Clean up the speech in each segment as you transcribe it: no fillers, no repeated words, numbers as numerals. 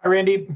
Hi, Randy.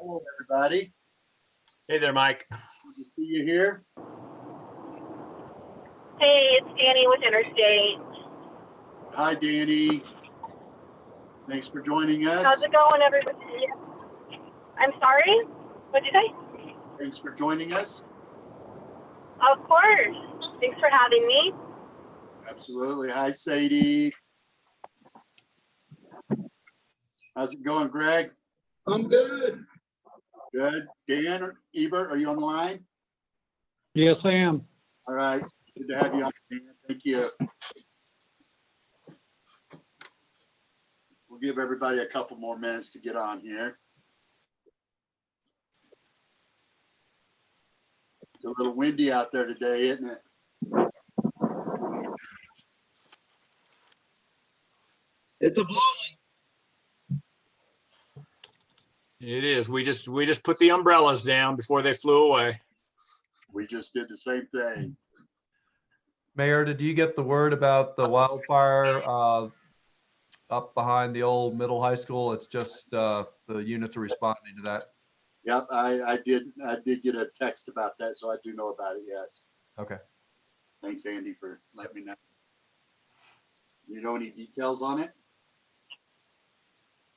Hello, everybody. Hey there, Mike. Good to see you here. Hey, it's Danny with Interstate. Hi, Danny. Thanks for joining us. How's it going, everybody? I'm sorry? What'd you say? Thanks for joining us. Of course. Thanks for having me. Absolutely. Hi, Sadie. How's it going, Greg? I'm good. Good. Dan or Ebert, are you on the line? Yes, I am. All right. Good to have you on, Dan. Thank you. We'll give everybody a couple more minutes to get on here. It's a little windy out there today, isn't it? It's a blowing. It is. We just put the umbrellas down before they flew away. We just did the same thing. Mayor, did you get the word about the wildfire up behind the old middle high school? It's just the units are responding to that. Yep, I did get a text about that, so I do know about it, yes. Okay. Thanks, Andy, for letting me know. You know any details on it?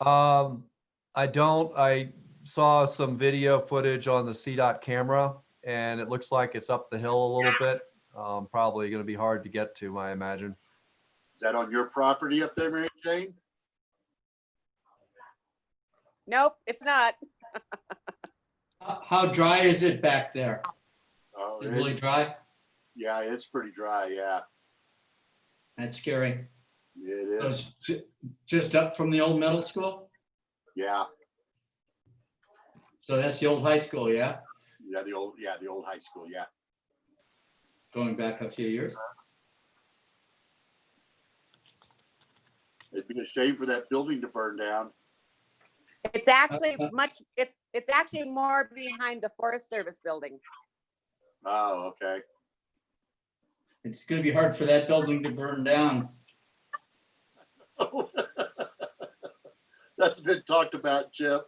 I don't. I saw some video footage on the CDOT camera, and it looks like it's up the hill a little bit. Probably going to be hard to get to, I imagine. Is that on your property up there, Mary Jane? Nope, it's not. How dry is it back there? Oh, Is it really dry? yeah, it's pretty dry. Yeah, That's scary. it So is. it's just up from the old middle school? Yeah, So that's the old high school, yeah? the old high school. Yeah. Going back a few years? It'd be a shame for that building to burn down. It's actually it's actually more behind the Forest Service building. Oh, okay. It's gonna be hard for that building to burn down. That's been talked about, Chip.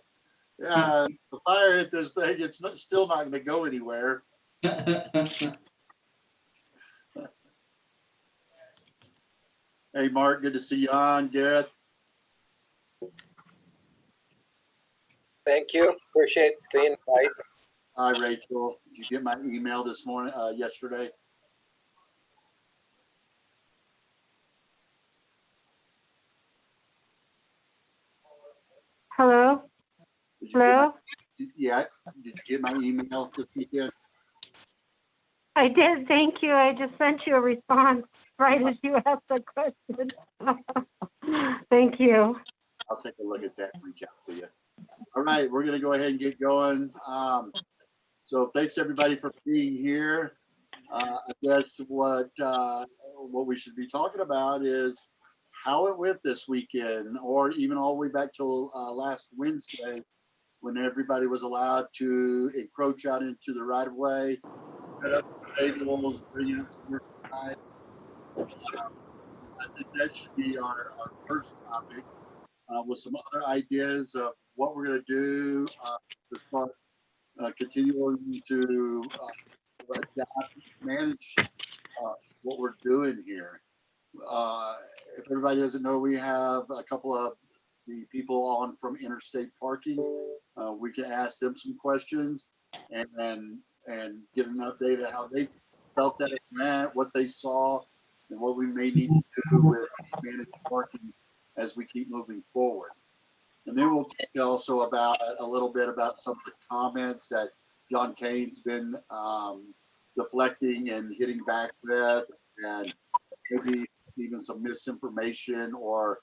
Yeah, the fire hit this thing, it's still not going to go anywhere. Hey, Mark, good to see you on. Gareth, Thank you. Appreciate the invite. hi, Rachel. Did you get my email this morning, yesterday? Hello? Did you get Hello? yeah, did you get my email this weekend? I did, thank you. I just sent you a response right as you asked the question. Thank you. I'll take a look at that and reach out to you. All right, we're going to go ahead and get going. So thanks everybody for being here. I guess what we should be talking about is how it went this weekend, or even all the way back till last Wednesday, when everybody was allowed to encroach out into the right of way, set up tables, bring us merchandise. I think that should be our first topic, with some other ideas of what we're going to do to start continuing to adapt, manage what we're doing here. If everybody doesn't know, we have a couple of the people on from Interstate Parking. We can ask them some questions and get an update of how they felt that it went, what they saw, and what we may need to do with managed parking as we keep moving forward. And then we'll talk also about a little bit about some of the comments that John Cain's been deflecting and hitting back with, and maybe even some misinformation or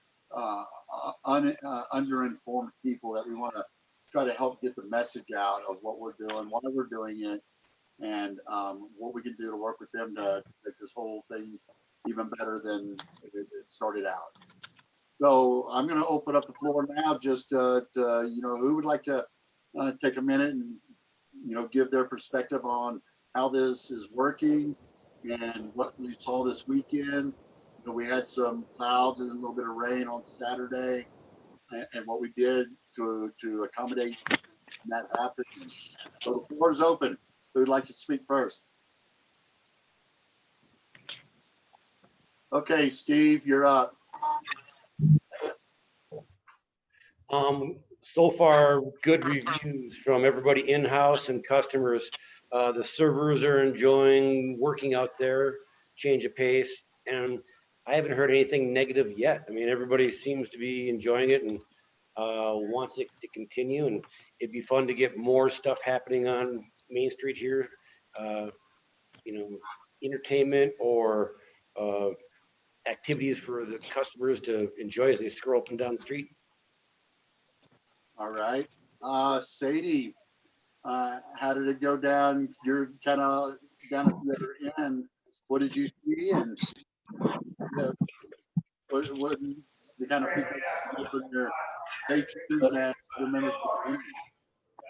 underinformed people that we want to try to help get the message out of what we're doing, why we're doing it, and what we can do to work with them to make this whole thing even better than it started out. So I'm going to open up the floor now. Just who would like to take a minute and give their perspective on how this is working and what we saw this weekend. We had some clouds and a little bit of rain on Saturday, and what we did to accommodate that happen. So the floor is open. Who would like to speak first? Okay, Steve, you're up. So far, good reviews from everybody in-house and customers. The servers are enjoying working out there, change of pace, and I haven't heard anything negative yet. I mean, everybody seems to be enjoying it and wants it to continue, and it'd be fun to get more stuff happening on Main Street here. Entertainment or activities for the customers to enjoy as they scroll up and down the street. All right. Sadie, how did it go down? You're kind of down at the other end. What did you see? And what the kind of feedback you get from your patrons and other members of the community?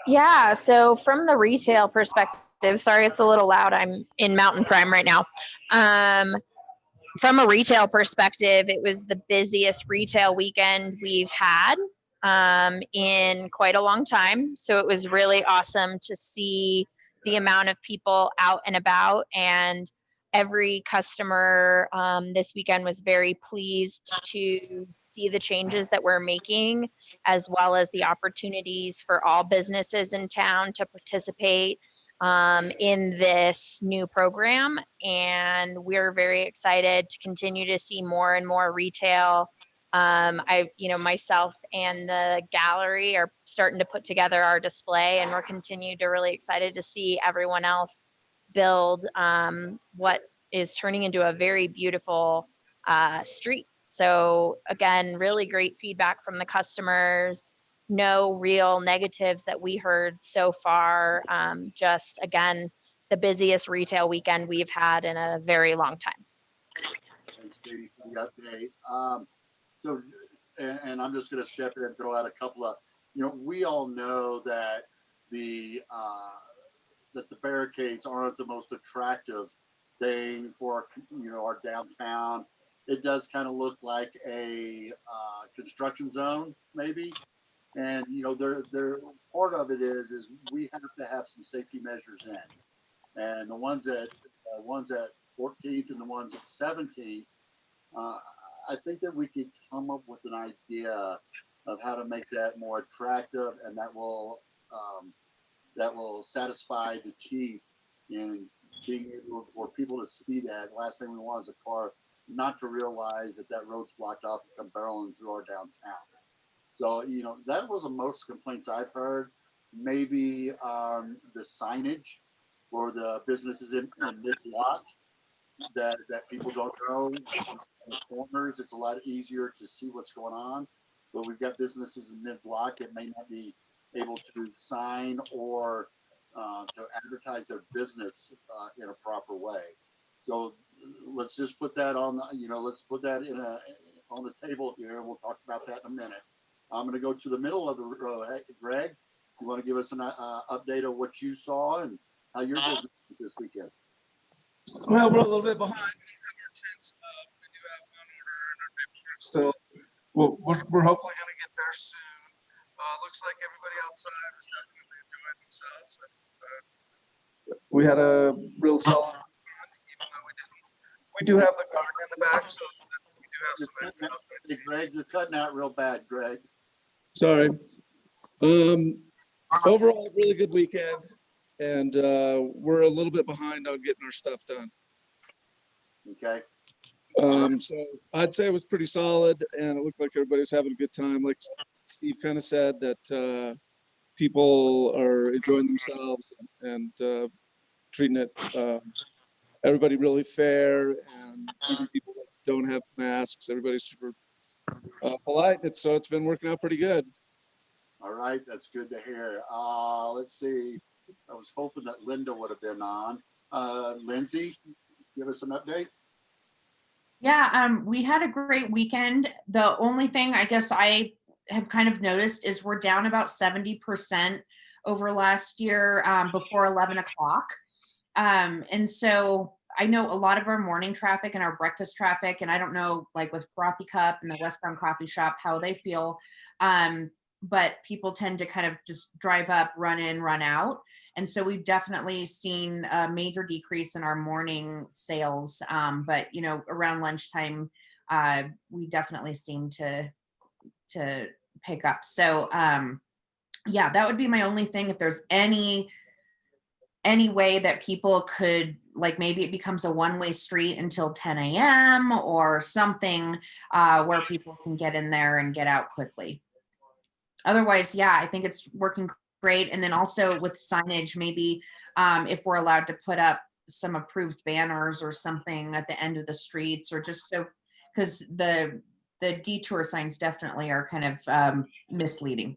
Yeah, so from the retail perspective, sorry, it's a little loud. I'm in Mountain Prime right now. Um, from a retail perspective, it was the busiest retail weekend we've had in quite a long time. So it was really awesome to see the amount of people out and about, and every customer this weekend was very pleased to see the changes that we're making, as well as the opportunities for all businesses in town to participate in this new program. And we're very excited to continue to see more and more retail. Myself and the gallery are starting to put together our display, and we're continuing to really excited to see everyone else build what is turning into a very beautiful street. So again, really great feedback from the customers. No real negatives that we heard so far. Just again, the busiest retail weekend we've had in a very long time. Thanks, Katie, for the update. And I'm just going to step in and throw out a couple of, we all know that the barricades aren't the most attractive thing for, our downtown. It does kind of look like a construction zone, maybe. And, they're part of it is we have to have some safety measures in. And the ones at 14th and the ones at 17th, I think that we could come up with an idea of how to make that more attractive, and that will satisfy the chief in being able for people to see that. Last thing we want is a car not to realize that road's blocked off and come barreling through our downtown. So, that was the most complaints I've heard. Maybe the signage for the businesses in mid-block that people don't know. In the corners, it's a lot easier to see what's going on. But we've got businesses in mid-block that may not be able to sign or to advertise their business in a proper way. So let's just put that on, let's put that on the table here. We'll talk about that in a minute. I'm going to go to the middle of the row. Hey, Greg, you want to give us an update of what you saw and how your business went this weekend? Well, we're a little bit behind. We don't have our tents up. We do have one order and our paperwork still. We're hopefully going to get there soon. Looks like everybody outside was definitely enjoying themselves. We had a real solid weekend, even though we do have the garden in the back, so we do have some extra outside. Hey, Greg, you're cutting out real bad, Greg. Sorry. Overall, really good weekend, and we're a little bit behind on getting our stuff done. Okay. So I'd say it was pretty solid, and it looked like everybody was having a good time. Like Steve kind of said, that people are enjoying themselves and treating it everybody really fair, and even people that don't have masks, everybody's super polite. So it's been working out pretty good. All right, that's good to hear. Let's see. I was hoping that Linda would have been on. Lindsay, give us an update. Yeah, we had a great weekend. The only thing I guess I have kind of noticed is we're down about 70% over last year before 11 o'clock. And so I know a lot of our morning traffic and our breakfast traffic, and I don't know, like with Frothy Cup and the Westbound Coffee Shop, how they feel. But people tend to kind of just drive up, run in, run out. And so we've definitely seen a major decrease in our morning sales. But, around lunchtime, we definitely seem to pick up. So, yeah, that would be my only thing. If there's any way that people could, like, maybe it becomes a one-way street until 10 a.m. or something where people can get in there and get out quickly. Otherwise, yeah, I think it's working great. And then also with signage, maybe if we're allowed to put up some approved banners or something at the end of the streets, or just so, because the detour signs definitely are kind of misleading.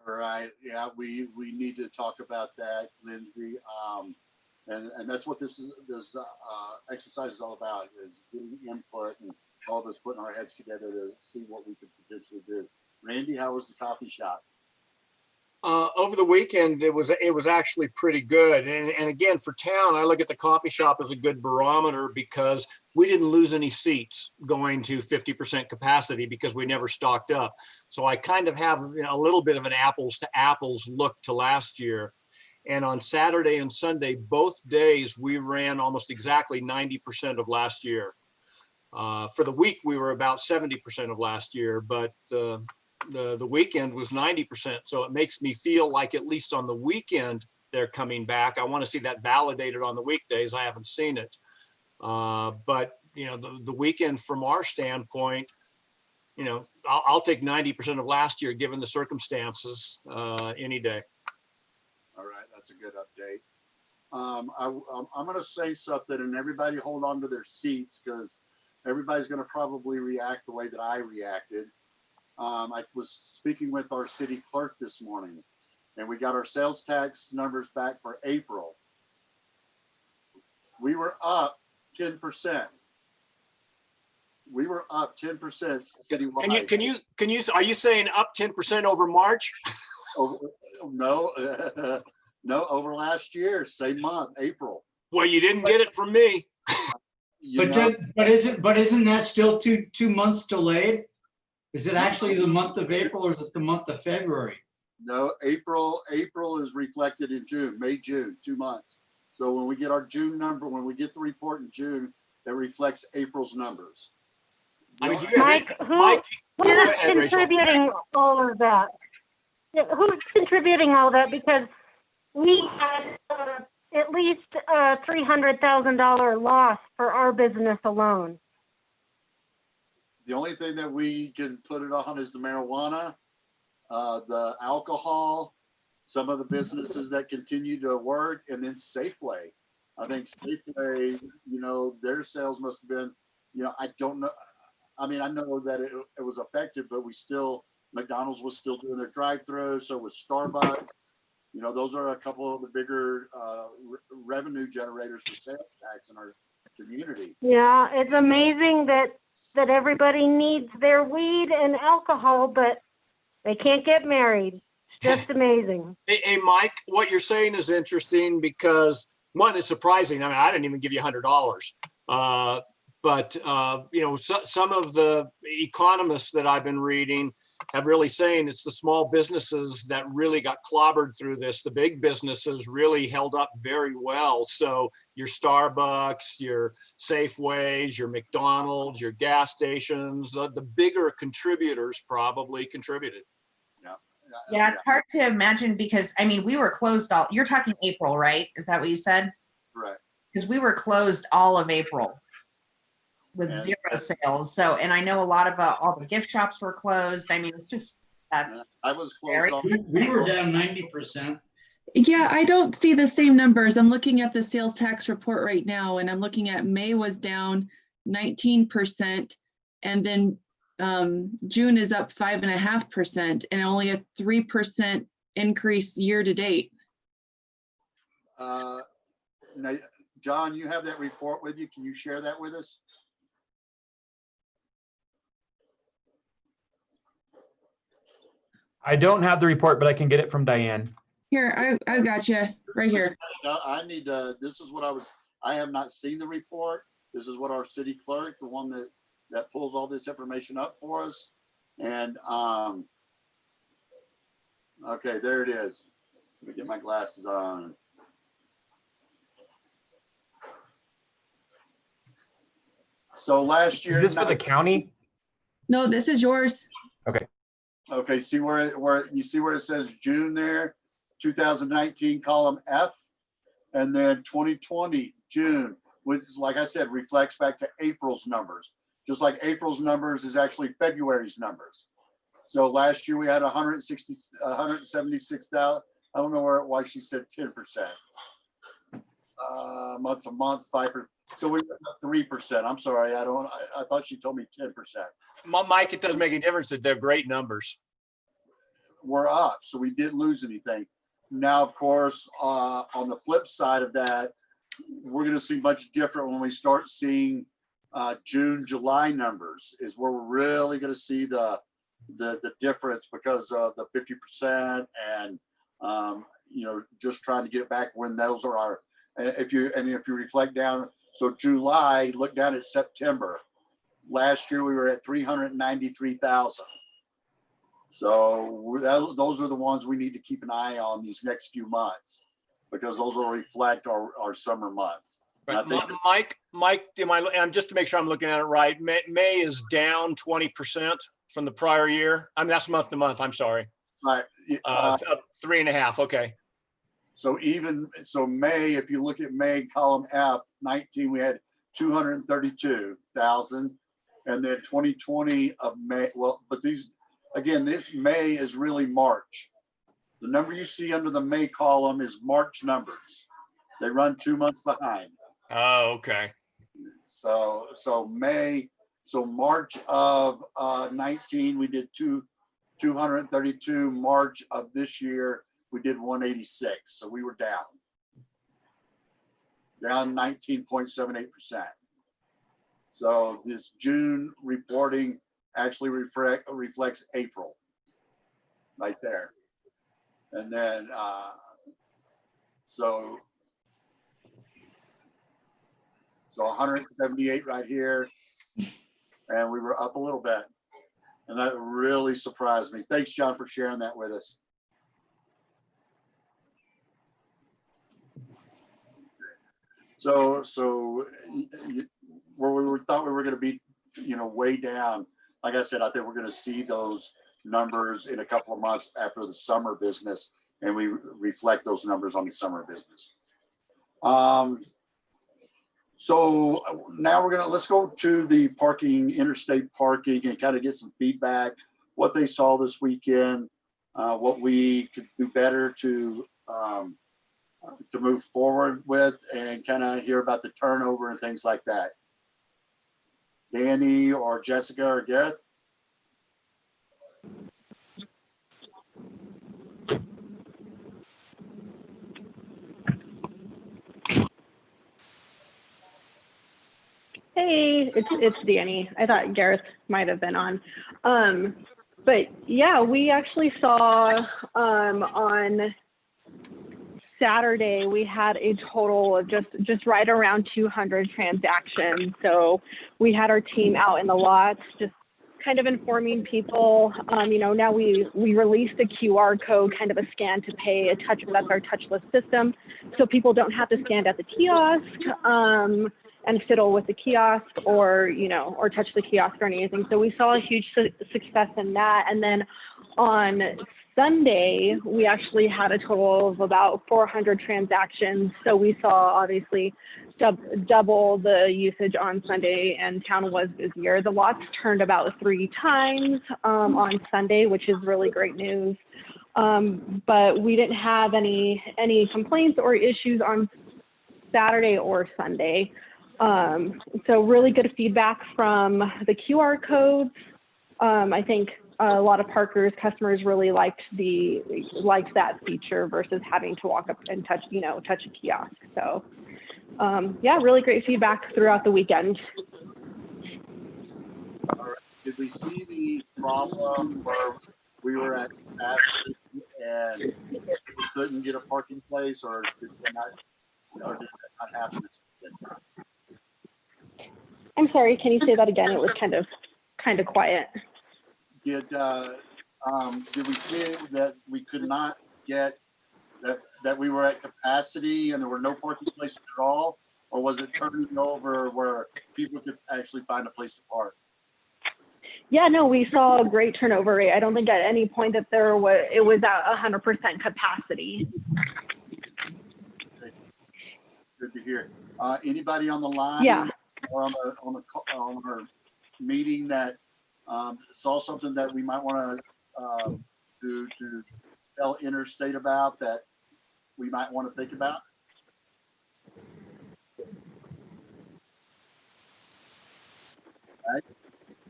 All right. Yeah, we need to talk about that, Lindsay. And that's what this exercise is all about, is getting input and all of us putting our heads together to see what we could potentially do. Randy, how was the coffee shop? Over the weekend, it was actually pretty good. And again, for town, I look at the coffee shop as a good barometer because we didn't lose any seats going to 50% capacity because we never stocked up. So I kind of have a little bit of an apples to apples look to last year. And on Saturday and Sunday, both days, we ran almost exactly 90% of last year. For the week, we were about 70% of last year, but the weekend was 90%. So it makes me feel like at least on the weekend, they're coming back. I want to see that validated on the weekdays. I haven't seen it. But, the weekend from our standpoint, I'll take 90% of last year, given the circumstances, any day. All right, that's a good update. I'm going to say something, and everybody hold on to their seats because everybody's going to probably react the way that I reacted. I was speaking with our city clerk this morning, and we got our sales tax numbers back for April. We were up 10%. We were up 10% citywide. Are you saying up 10% over March? No, no, over last year, same month, April. Well, you didn't get it from me. But isn't that still two months delayed? Is it actually the month of April or is it the month of February? No, April is reflected in June, May, June, 2 months. So when we get our June number, when we get the report in June, that reflects April's numbers. Mike, who's contributing all of that? Who's contributing all that? Because we had at least a $300,000 loss for our business alone. The only thing that we can put it on is the marijuana, the alcohol, some of the businesses that continue to work, and then Safeway. I think Safeway, their sales must have been, I don't know. I mean, I know that it was affected, but McDonald's was still doing their drive-through. So was Starbucks. Those are a couple of the bigger revenue generators for sales tax in our community. Yeah, it's amazing that everybody needs their weed and alcohol, but they can't get married. It's just amazing. Hey, Mike, what you're saying is interesting because one, it's surprising. I mean, I didn't even give you $100. But some of the economists that I've been reading have really saying it's the small businesses that really got clobbered through this. The big businesses really held up very well. So your Starbucks, your Safeways, your McDonald's, your gas stations, the bigger contributors probably contributed. Yeah, it's hard to imagine because, we were closed you're talking April, right? Is that what you said? Right. Because we were closed all of April with zero sales. So, and I know a lot of all the gift shops were closed. It's just, I was closed. We were down 90%. Yeah, I don't see the same numbers. I'm looking at the sales tax report right now, and I'm looking at May was down 19%, and then June is up 5.5%, and only a 3% increase year to date. Now, John, you have that report with you. Can you share that with us? I don't have the report, but I can get it from Diane. Here, I got you right here. I need to, this is what I have not seen the report. This is what our city clerk, the one that pulls all this information up for us. And, okay, there it is. Let me get my glasses on. So last year. Is this for the county? No, this is yours. Okay. Okay, see where you see where it says June there, 2019 column F, and then 2020 June, which is, like I said, reflects back to April's numbers. Just like April's numbers is actually February's numbers. So last year we had 176,000. I don't know why she said 10%. Month to month, 5%. So we went up 3%. I'm sorry, I thought she told me 10%. Mike, it doesn't make a difference that they're great numbers. We're up, so we didn't lose anything. Now, of course, on the flip side of that, we're going to see much different when we start seeing June, July numbers is where we're really going to see the difference because of the 50% and You know, just trying to get it back when those are our, if you reflect down, so July, look down at September. Last year we were at 393,000. So those are the ones we need to keep an eye on these next few months, because those will reflect our summer months. Right. Mike, and just to make sure I'm looking at it right, May is down 20% from the prior year. I mean, that's month to month. I'm sorry. Right. 3.5. Okay. So May, if you look at May, column F, 19, we had 232,000, and then 2020 of May. Well, but these, again, this May is really March. The number you see under the May column is March numbers. They run 2 months behind. Oh, okay. So March of 19, we did 232. March of this year, we did 186. So we were down 19.78%. So this June reporting actually reflects April right there. And then, so 178 right here. And we were up a little bit. And that really surprised me. Thanks, John, for sharing that with us. So where we thought we were going to be, you know, way down. Like I said, I think we're going to see those numbers in a couple of months after the summer business, and we reflect those numbers on the summer business. So now let's go to the parking, interstate parking, and kind of get some feedback, what they saw this weekend, what we could do better to move forward with, and kind of hear about the turnover and things like that. Danny or Jessica or Gareth? Hey, it's Danny. I thought Gareth might have been on. But yeah, we actually saw on Saturday, we had a total of just right around 200 transactions. So we had our team out in the lots, just kind of informing people. You know, now we released a QR code, kind of a scan to pay, that's our touchless system. So people don't have to stand at the kiosk and fiddle with the kiosk or touch the kiosk or anything. So we saw a huge success in that. And then on Sunday, we actually had a total of about 400 transactions. So we saw obviously double the usage on Sunday, and town was busier. The lots turned about 3 times on Sunday, which is really great news. But we didn't have any complaints or issues on Saturday or Sunday. So really good feedback from the QR codes. I think a lot of Parker's customers really liked that feature versus having to walk up and touch a kiosk. So yeah, really great feedback throughout the weekend. All right. Did we see the problem where we were at capacity and we couldn't get a parking place, or did that not happen? I'm sorry, can you say that again? It was kind of quiet. Did we see that we could not get that we were at capacity and there were no parking places at all, or was it turning over where people could actually find a place to park? Yeah, no, we saw a great turnover rate. I don't think at any point that it was at 100% capacity. Okay. Good to hear. Anybody on the line? Yeah. Or on our meeting that saw something that we might want to tell Interstate about, that we might want to think about? Right.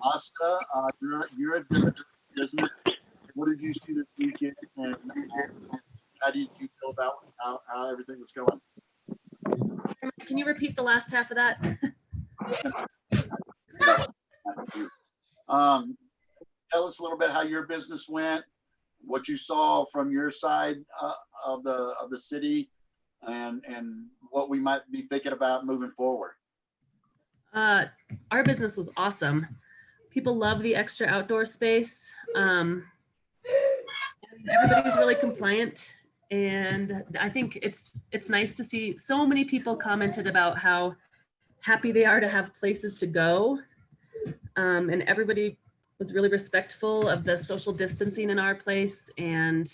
Asta, you're a different business. What did you see this weekend, and how did you feel about how everything was going? Can you repeat the last half of that? Tell us a little bit how your business went, what you saw from your side of the city, and what we might be thinking about moving forward. Our business was awesome. People love the extra outdoor space. And everybody's really compliant. And I think it's nice to see so many people commented about how happy they are to have places to go. And everybody was really respectful of the social distancing in our place and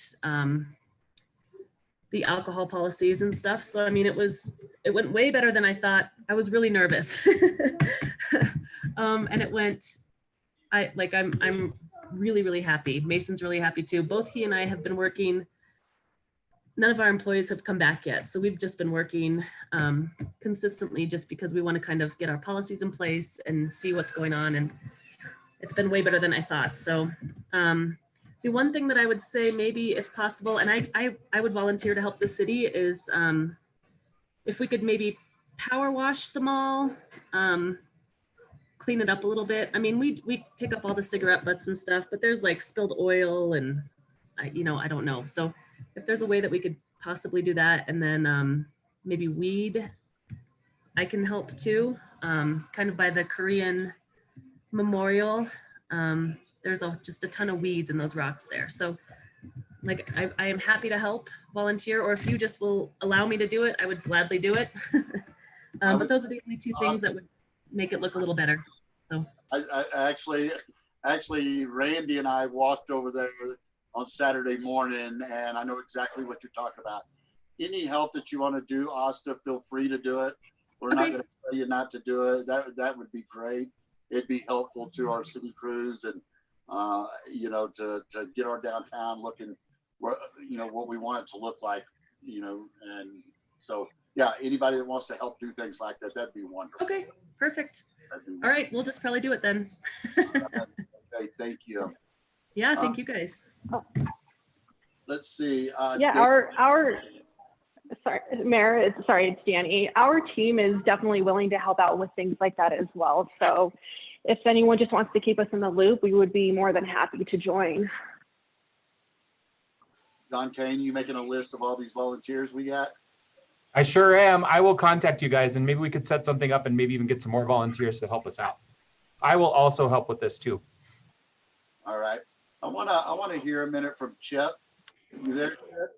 the alcohol policies and stuff. So, I mean, it went way better than I thought. I was really nervous. And it went, I'm really, really happy. Mason's really happy too. Both he and I have been working. None of our employees have come back yet. So we've just been working consistently just because we want to kind of get our policies in place and see what's going on. And it's been way better than I thought. So the one thing that I would say, maybe if possible, and I would volunteer to help the city, is if we could maybe power wash the mall, clean it up a little bit. I mean, we pick up all the cigarette butts and stuff, but there's like spilled oil and I don't know. So if there's a way that we could possibly do that, and then maybe weed, I can help too. Kind of by the Korean Memorial. There's just a ton of weeds in those rocks there. So like, I am happy to help volunteer, or if you just will allow me to do it, I would gladly do it. But those are the only two things that would make it look a little better. So I actually, Randy and I walked over there on Saturday morning, and I know exactly what you're talking about. Any help that you want to do, Asta, feel free to do it. We're not going to tell you not to do it. That would be great. It'd be helpful to our city crews, and to get our downtown looking, what we want it to look like, and so yeah, anybody that wants to help do things like that, that'd be wonderful. okay, perfect. All right, we'll just probably do it then. Okay, thank you. Yeah, thank you guys. Let's see. Yeah, our sorry, Mayor, it's Danny. Our team is definitely willing to help out with things like that as well. So if anyone just wants to keep us in the loop, we would be more than happy to join. John Cain, you making a list of all these volunteers we got? I sure am. I will contact you guys and maybe we could set something up and maybe even get some more volunteers to help us out. I will also help with this too. All right. I wanna hear a minute from Chip. You there, Chip?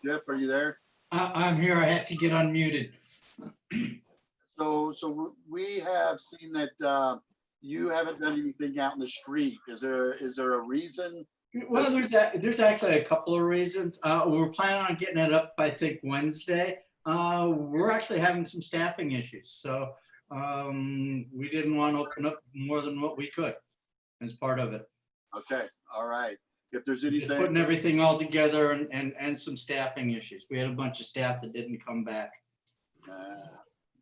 Chip, are you there? I'm here. I had to get unmuted. So we have seen that you haven't done anything out in the street. Is there a reason? Well, there's actually a couple of reasons. We're planning on getting it up, I think, Wednesday. We're actually having some staffing issues. So we didn't want to open up more than what we could as part of it. Okay, all right. If there's anything. Just putting everything all together and some staffing issues. We had a bunch of staff that didn't come back.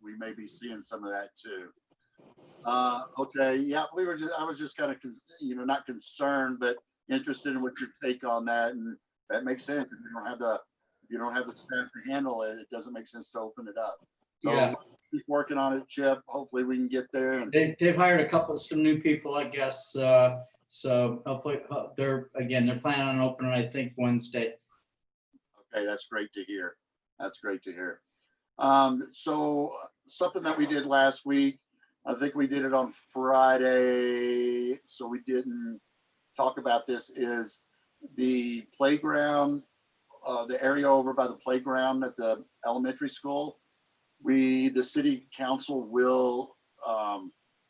We may be seeing some of that too. Okay, yeah, I was just kind of, not concerned, but interested in what your take on that, and that makes sense. If you don't have the staff to handle it, it doesn't make sense to open it up. So Yeah. Keep working on it, Chip. Hopefully we can get there. And They've hired some new people, I guess. So hopefully they're planning on opening, I think, Wednesday. Okay, that's great to hear. That's great to hear. So something that we did last week, I think we did it on Friday, so we didn't talk about this, is the playground, the area over by the playground at the elementary school. The city council will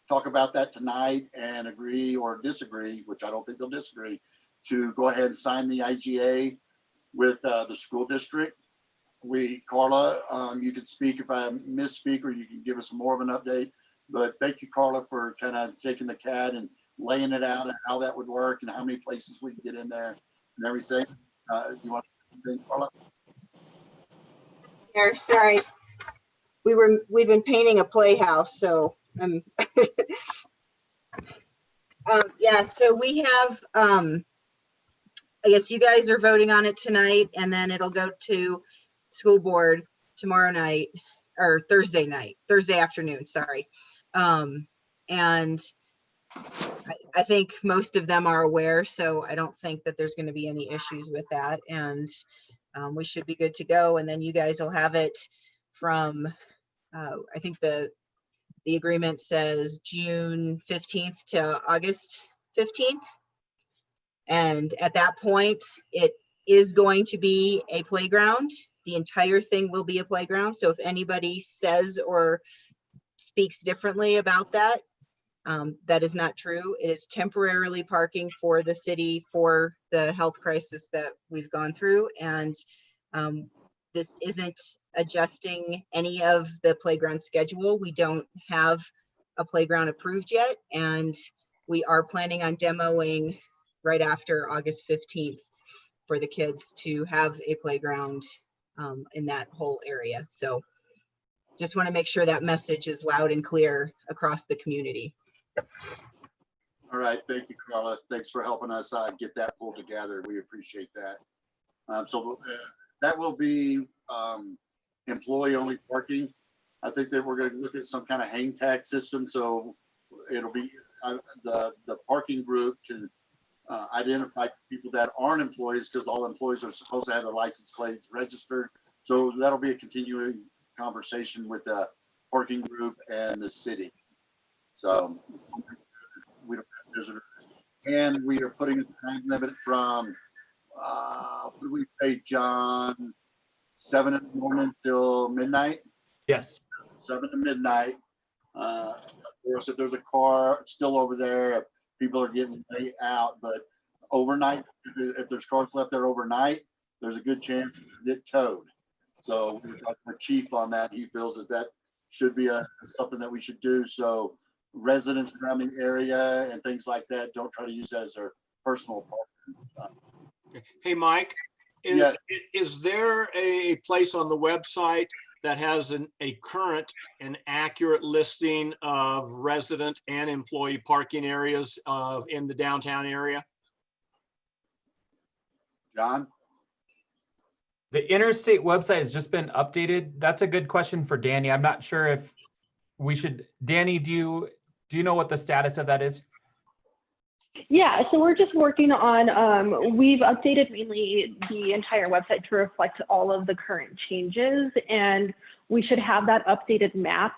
talk about that tonight and agree or disagree, which I don't think they'll disagree, to go ahead and sign the IGA with the school district. Carla, you can speak if I misspeak, or you can give us more of an update. But thank you, Carla, for kind of taking the CAD and laying it out and how that would work and how many places we can get in there and everything. You want to think, Carla? Sorry, we've been painting a playhouse, so yeah. So we have I guess you guys are voting on it tonight, and then it'll go to school board tomorrow night or Thursday afternoon. Sorry. And I think most of them are aware, so I don't think that there's going to be any issues with that. And we should be good to go. And then you guys will have it from, I think the agreement says June 15th to August 15th. And at that point, it is going to be a playground. The entire thing will be a playground. So if anybody says or speaks differently about that, that is not true. It is temporarily parking for the city for the health crisis that we've gone through. And this isn't adjusting any of the playground schedule. We don't have a playground approved yet. And we are planning on demoing right after August 15th for the kids to have a playground in that whole area. So just want to make sure that message is loud and clear across the community. All right, thank you, Carla. Thanks for helping us get that pulled together. We appreciate that. So that will be employee-only parking. I think that we're going to look at some kind of hang tag system. So it'll be the parking group can identify people that aren't employees, because all employees are supposed to have their license plates registered. So that'll be a continuing conversation with the parking group and the city. So we don't have visitors, and we are putting a time limit from what do we say, John, 7 in the morning till midnight? Yes. 7 to midnight. Of course, if there's a car still over there, people are getting late out, but overnight, if there's cars left there overnight, there's a good chance to get towed. So we were talking with Chief on that. He feels that should be something that we should do. So residents around the area and things like that don't try to use that as their personal parking. Hey, Mike, is there a place on the website that has a current and accurate listing of resident and employee parking areas in the downtown area? John? The interstate website has just been updated. That's a good question for Danny. I'm not sure if we should, Danny, do you know what the status of that is? Yeah, so we're just working on, we've updated mainly the entire website to reflect all of the current changes, and we should have that updated map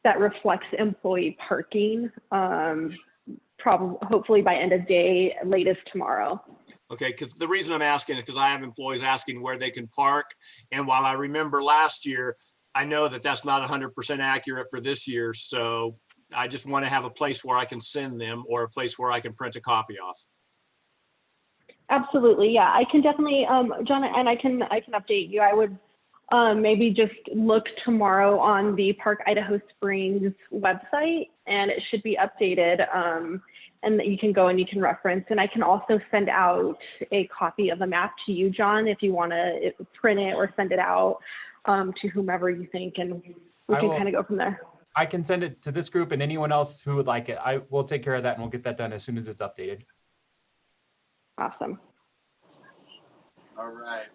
that reflects employee parking, hopefully by end of day, latest tomorrow. Okay, because the reason I'm asking is because I have employees asking where they can park. And while I remember last year, I know that that's not 100% accurate for this year. So I just want to have a place where I can send them, or a place where I can print a copy off. Absolutely, yeah, I can definitely, John, and I can update you. I would maybe just look tomorrow on the Park Idaho Springs website, and it should be updated, and that you can go and you can reference. And I can also send out a copy of the map to you, John, if you want to print it or send it out to whomever you think, and we can kind of go from there. I can send it to this group and anyone else who would like it. I will take care of that, and we'll get that done as soon as it's updated. Awesome. All right.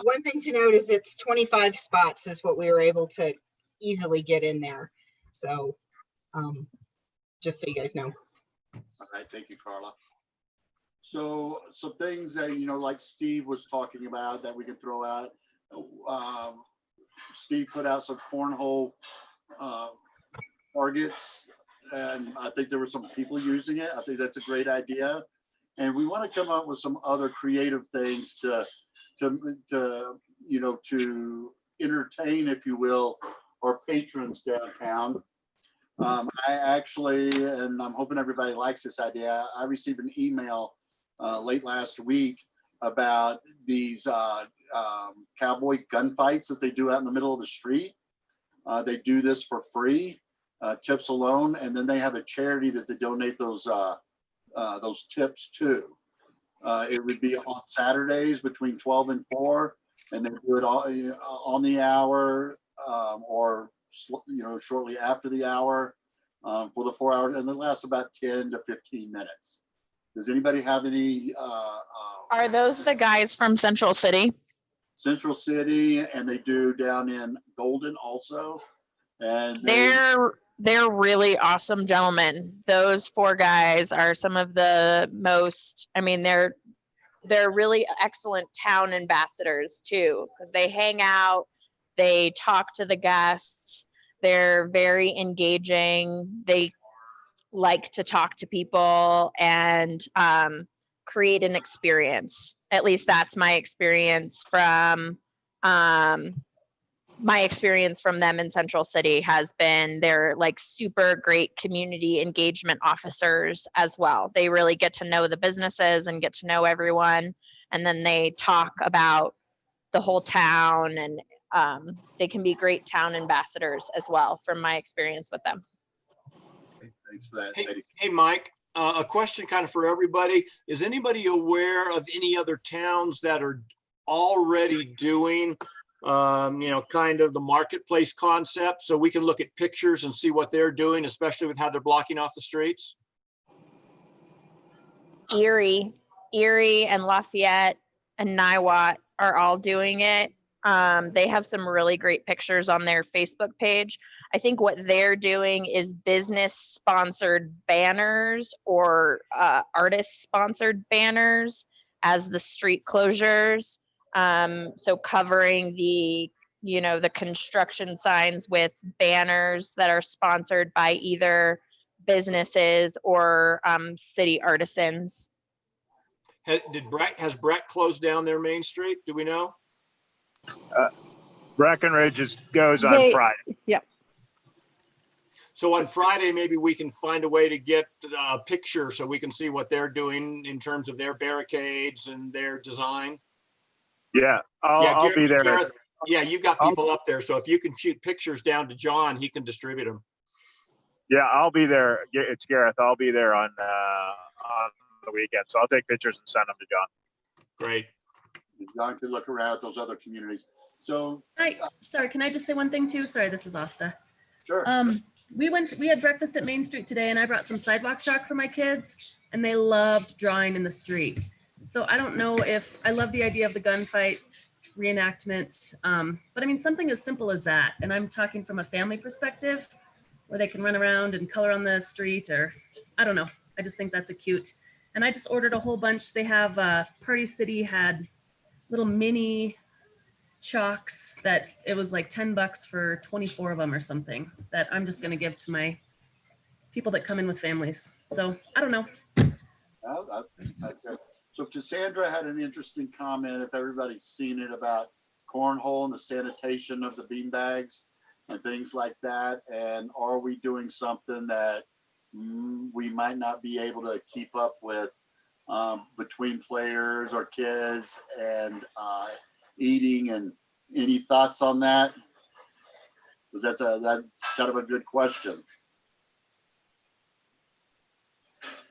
One thing to note is it's 25 spots is what we were able to easily get in there. So just so you guys know. All right, thank you, Carla. So some things that, like Steve was talking about that we can throw out. Steve put out some cornhole targets, and I think there were some people using it. I think that's a great idea. And we want to come up with some other creative things to entertain, if you will, our patrons downtown. I actually, and I'm hoping everybody likes this idea, I received an email late last week about these cowboy gunfights that they do out in the middle of the street. They do this for free, tips alone, and then they have a charity that they donate those tips to. It would be on Saturdays between 12 and 4, and they do it all on the hour, or shortly after the hour, for the 4 hours, and it lasts about 10 to 15 minutes. Does anybody have any? Are those the guys from Central City? Central City, and they do down in Golden also. And they're really awesome gentlemen. Those 4 guys are some of the most, I mean, they're really excellent town ambassadors too, because they hang out, they talk to the guests, they're very engaging, they like to talk to people and create an experience. At least that's my experience from them in Central City has been they're like super great community engagement officers as well. They really get to know the businesses and get to know everyone. And then they talk about the whole town, and they can be great town ambassadors as well from my experience with them. Thanks for that, Hey, Sadie. hey, Mike, a question kind of for everybody. Is anybody aware of any other towns that are already doing, kind of the marketplace concept, so we can look at pictures and see what they're doing, especially with how they're blocking off the streets? Erie and Lafayette and Niwot are all doing it. They have some really great pictures on their Facebook page. I think what they're doing is business sponsored banners or artist sponsored banners as the street closures. So covering the construction signs with banners that are sponsored by either businesses or city artisans. Has Breck closed down their main street? Do we know? Breckenridge goes on Friday. Yep. So on Friday, maybe we can find a way to get a picture so we can see what they're doing in terms of their barricades and their design. Yeah, I'll be there. Gareth, yeah, you've got people up there. So if you can shoot pictures down to John, he can distribute them. Yeah, I'll be there. It's Gareth. I'll be there on the weekend. So I'll take pictures and send them to John. Great. John can look around at those other communities. So, sorry, can I just say one thing too? Sorry, this is Asta. Sure. We had breakfast at Main Street today, and I brought some sidewalk chalk for my kids, and they loved drawing in the street. So I don't know if I love the idea of the gunfight reenactment, but I mean something as simple as that. And I'm talking from a family perspective, where they can run around and color on the street, or I don't know. I just think that's a cute. And I just ordered a whole bunch. They have Party City had little mini chalks that it was like $10 for 24 of them or something that I'm just going to give to my people that come in with families. So I don't know. So Cassandra had an interesting comment, if everybody's seen it, about cornhole and the sanitation of the bean bags and things like that. And are we doing something that we might not be able to keep up with between players or kids and eating? And any thoughts on that? Because that's kind of a good question.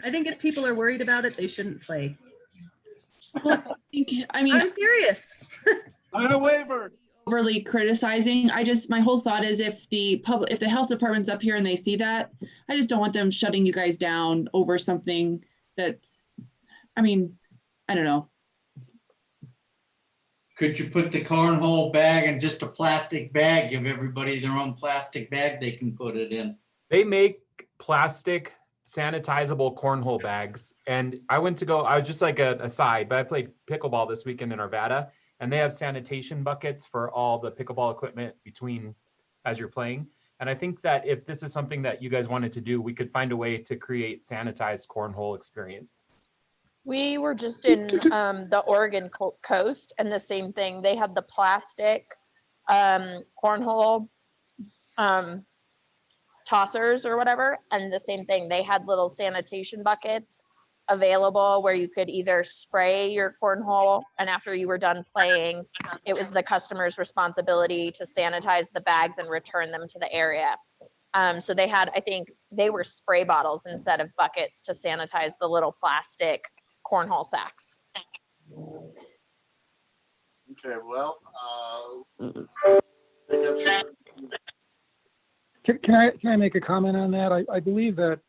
I think if people are worried about it, they shouldn't play. Well, I'm serious. On a waiver. Overly criticizing. My whole thought is if the health department's up here and they see that, I just don't want them shutting you guys down over something that's, I don't know. Could you put the cornhole bag in just a plastic bag? Give everybody their own plastic bag they can put it in. They make plastic sanitizable cornhole bags. And I was just like a aside, but I played pickleball this weekend in Arvada, and they have sanitation buckets for all the pickleball equipment as you're playing. And I think that if this is something that you guys wanted to do, we could find a way to create sanitized cornhole experience. We were just in the Oregon coast, and the same thing. They had the plastic cornhole tossers or whatever, and the same thing. They had little sanitation buckets available where you could either spray your cornhole, and after you were done playing, it was the customer's responsibility to sanitize the bags and return them to the area. So they had, I think they were spray bottles instead of buckets to sanitize the little plastic cornhole sacks. Okay, well, Can I make a comment on that? I believe that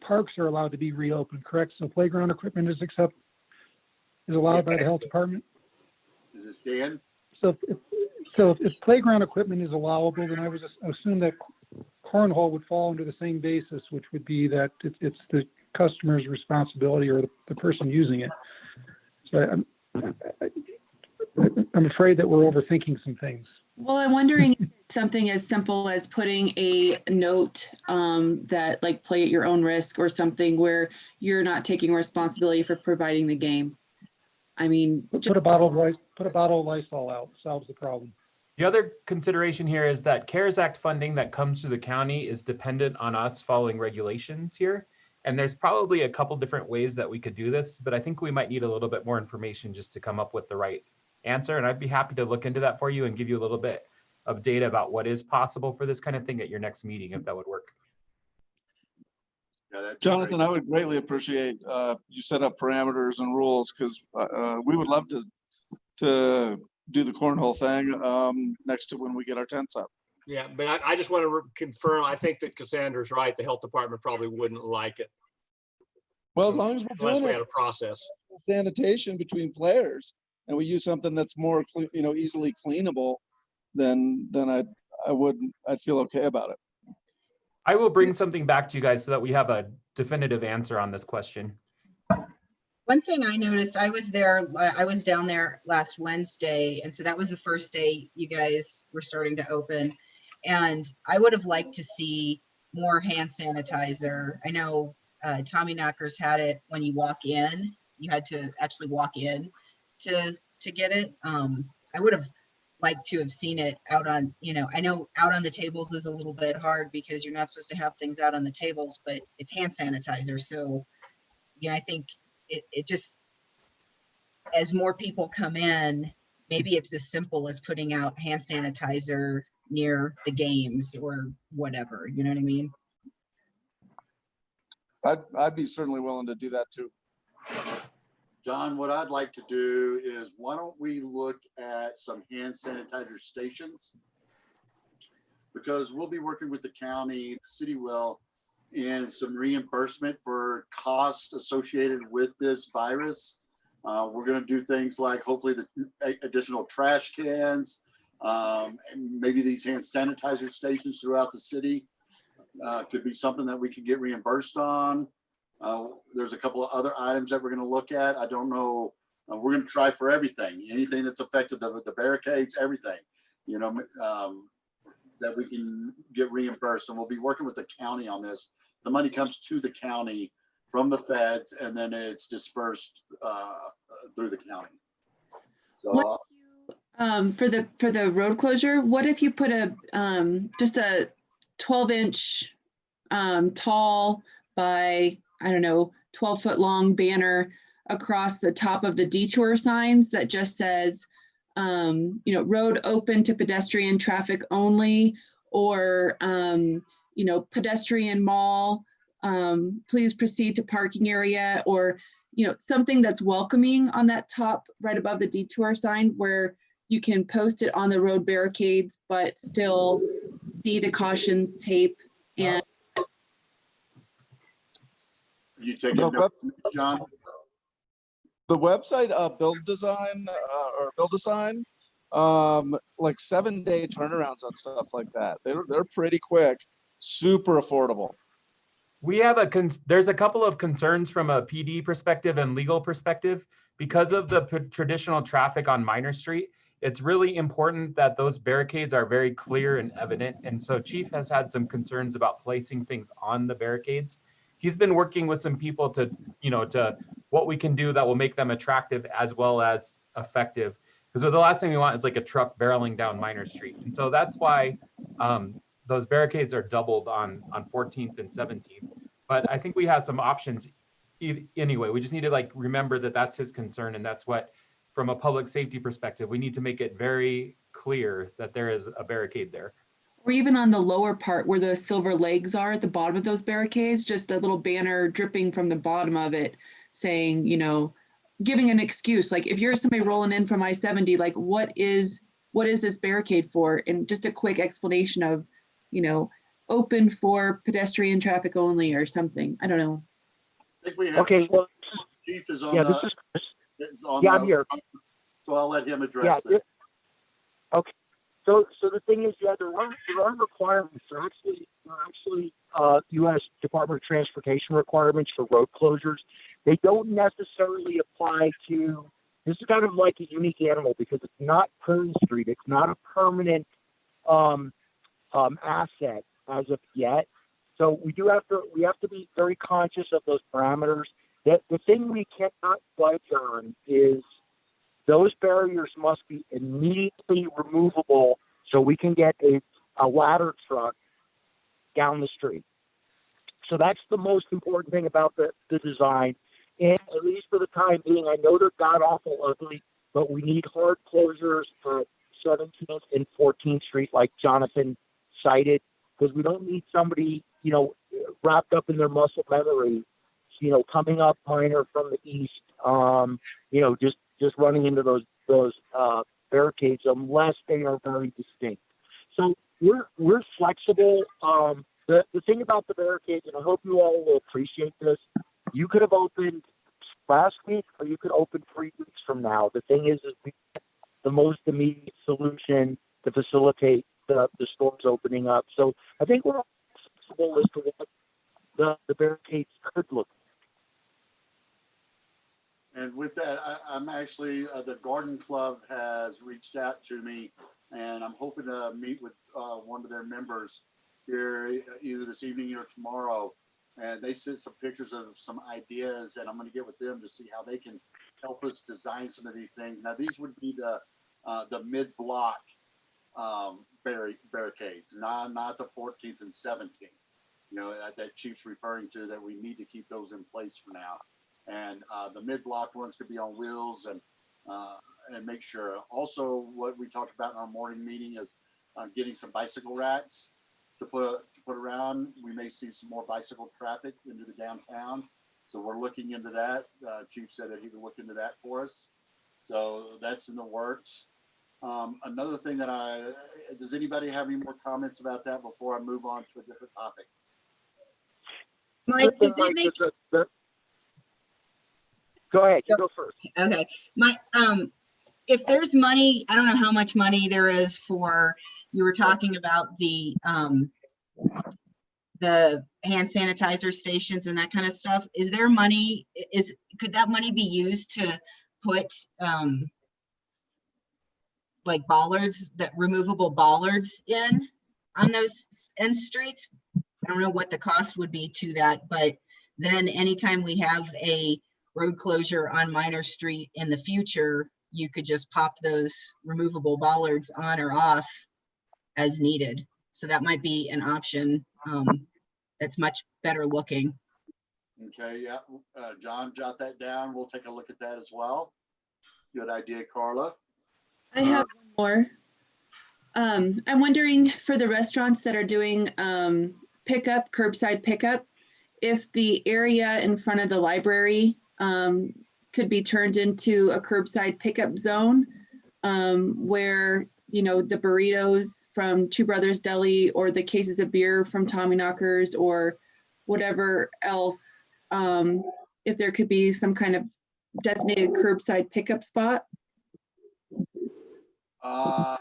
parks are allowed to be reopened, correct? So playground equipment is allowed by the health department? Is this Dan? So if playground equipment is allowable, then I would assume that cornhole would fall under the same basis, which would be that it's the customer's responsibility or the person using it. So I'm afraid that we're overthinking some things. Well, I'm wondering if it's something as simple as putting a note that like play at your own risk or something where you're not taking responsibility for providing the game. I mean, put a bottle of Lysol out, solves the problem. The other consideration here is that CARES Act funding that comes to the county is dependent on us following regulations here. And there's probably a couple different ways that we could do this, but I think we might need a little bit more information just to come up with the right answer. And I'd be happy to look into that for you and give you a little bit of data about what is possible for this kind of thing at your next meeting, if that would work. Yeah, Jonathan, I would greatly appreciate you set up parameters and rules, because we would love to do the cornhole thing next to when we get our tents up. Yeah, but I just want to confirm, I think that Cassandra's right. The health department probably wouldn't like it. Well, as long as we're Unless doing we it, had a process. sanitation between players, and we use something that's more, easily cleanable, then I'd feel okay about it. I will bring something back to you guys so that we have a definitive answer on this question. One thing I noticed, I was down there last Wednesday, and so that was the first day you guys were starting to open. And I would have liked to see more hand sanitizer. I know Tommy Knockers had it when you walk in. You had to actually walk in to get it. I would have liked to have seen it out on, I know out on the tables is a little bit hard because you're not supposed to have things out on the tables, but it's hand sanitizer. So, I think it just, as more people come in, maybe it's as simple as putting out hand sanitizer near the games or whatever, you know what I mean? I'd be certainly willing to do that too. John, what I'd like to do is, why don't we look at some hand sanitizer stations? Because we'll be working with the county, the city will, and some reimbursement for costs associated with this virus. We're going to do things like hopefully the additional trash cans, and maybe these hand sanitizer stations throughout the city could be something that we could get reimbursed on. There's a couple of other items that we're going to look at. I don't know. We're going to try for everything, anything that's affected the barricades, everything, that we can get reimbursed. And we'll be working with the county on this. The money comes to the county from the feds, and then it's dispersed through the county. So for the road closure, what if you put just a 12-inch tall by, I don't know, 12-foot long banner across the top of the detour signs that just says, road open to pedestrian traffic only, or, pedestrian mall, please proceed to parking area, or, something that's welcoming on that top right above the detour sign where you can post it on the road barricades, but still see the caution tape. And you take it, John? The website Build Design, like 7-day turnarounds on stuff like that. They're pretty quick, super affordable. We have there's a couple of concerns from a PD perspective and legal perspective. Because of the traditional traffic on Minor Street, it's really important that those barricades are very clear and evident. And so Chief has had some concerns about placing things on the barricades. He's been working with some people to what we can do that will make them attractive as well as effective. Because the last thing we want is like a truck barreling down Minor Street. And so that's why those barricades are doubled on 14th and 17th. But I think we have some options anyway. We just need to remember that that's his concern. And that's what, from a public safety perspective, we need to make it very clear that there is a barricade there. or even on the lower part where the silver legs are at the bottom of those barricades, just a little banner dripping from the bottom of it saying, giving an excuse. Like if you're somebody rolling in from I-70, like what is this barricade for? And just a quick explanation of, open for pedestrian traffic only or something. I don't know. I think we have Chief is on I'm here. So I'll let him address that. Okay. So the thing is, yeah, there are requirements. There are actually U.S. Department of Transportation requirements for road closures. They don't necessarily apply to. This is kind of like a unique animal because it's not Kern Street. It's not a permanent asset as of yet. So we have to be very conscious of those parameters. The thing we cannot budge on is those barriers must be immediately removable so we can get a ladder truck down the street. So that's the most important thing about the design. And at least for the time being, I know they're god awful ugly, but we need hard closures at 17th and 14th Street, like Jonathan cited, because we don't need somebody, wrapped up in their muscle memory, coming up Piner from the east, just running into those barricades unless they are very distinct. So we're flexible. The thing about the barricades, and I hope you all will appreciate this, you could have opened last week or you could open 3 weeks from now. The thing is we get the most immediate solution to facilitate the stores opening up. So I think we're flexible as to what the barricades could look. And with that, I'm actually, the Garden Club has reached out to me, and I'm hoping to meet with one of their members here either this evening or tomorrow. And they sent some pictures of some ideas, and I'm going to get with them to see how they can help us design some of these things. Now, these would be the mid-block barricades, not the 14th and 17th. That Chief's referring to, that we need to keep those in place for now. And the mid-block ones could be on wheels and make sure. Also, what we talked about in our morning meeting is getting some bicycle racks to put around. We may see some more bicycle traffic into the downtown, so we're looking into that. Chief said that he would look into that for us, so that's in the works. Another thing does anybody have any more comments about that before I move on to a different topic? Mike, does it make Go ahead, you go first. Okay. If there's money, I don't know how much money there is for, you were talking about the hand sanitizer stations and that kind of stuff. Is there money, could that money be used to put like bollards, that removable bollards in on those end streets? I don't know what the cost would be to that, but then anytime we have a road closure on Minor Street in the future, you could just pop those removable bollards on or off as needed. So that might be an option that's much better looking. Okay, yeah. John, jot that down. We'll take a look at that as well. Good idea, Carla. I have one more. I'm wondering for the restaurants that are doing curbside pickup, if the area in front of the library could be turned into a curbside pickup zone where, the burritos from Two Brothers Deli or the cases of beer from Tommy Knockers or whatever else, if there could be some kind of designated curbside pickup spot. I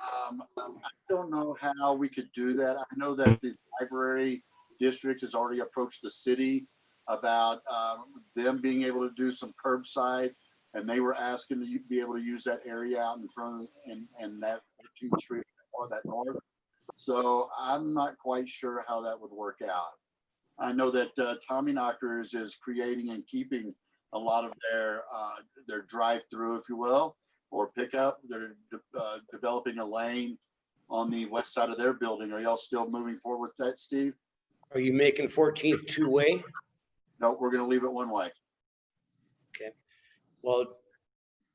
don't know how we could do that. I know that the library district has already approached the city about them being able to do some curbside, and they were asking to be able to use that area out in front of and that 14th Street or that north. So I'm not quite sure how that would work out. I know that Tommy Knockers is creating and keeping a lot of their drive-through, if you will, or pickup. They're developing a lane on the west side of their building. Are y'all still moving forward with that, Steve? Are you making 14th two-way? No, we're going to leave it one way. Okay. Well,